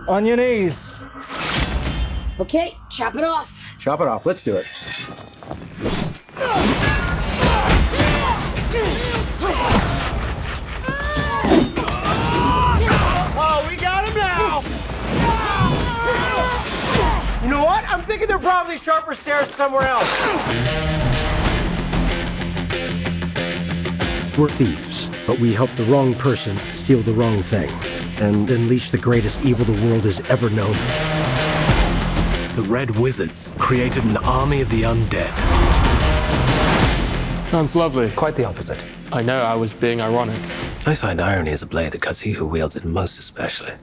On your knees. Okay, chop it off. Chop it off. Let's do it. Oh, we got him now! You know what? I'm thinking there are probably sharper stairs somewhere else. We're thieves, but we help the wrong person steal the wrong thing and unleash the greatest evil the world has ever known. The Red Wizards created an army of the undead. Sounds lovely. Quite the opposite. I know, I was being ironic. I find irony is a blade that cuts he who wields it most especially.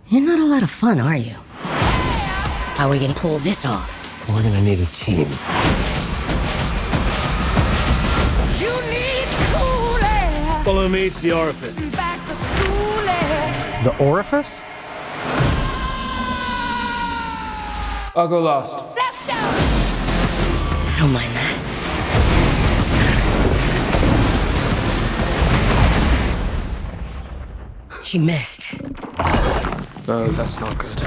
You're not a lot of fun, are you? How are we gonna pull this off? We're gonna need a team. You need cool air. Follow me to the orifice. Back to school air. The orifice? I'll go last. Let's go. I don't mind that. He missed. No, that's not good.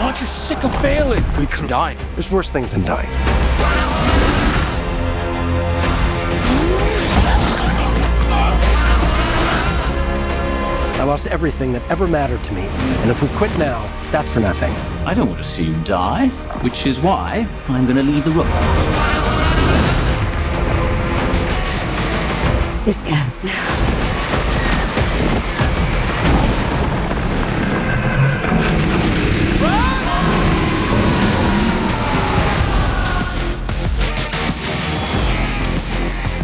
Aren't you sick of failing? We could die. There's worse things than dying. I lost everything that ever mattered to me, and if we quit now, that's for nothing. I don't want to see you die, which is why I'm going to leave the room. This ends now.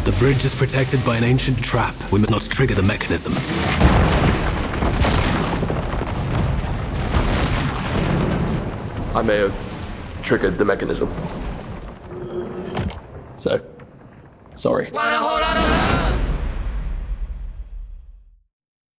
The bridge is protected by an ancient trap. We must not trigger the mechanism. I may have triggered the mechanism. So, sorry. Want a whole lot of love.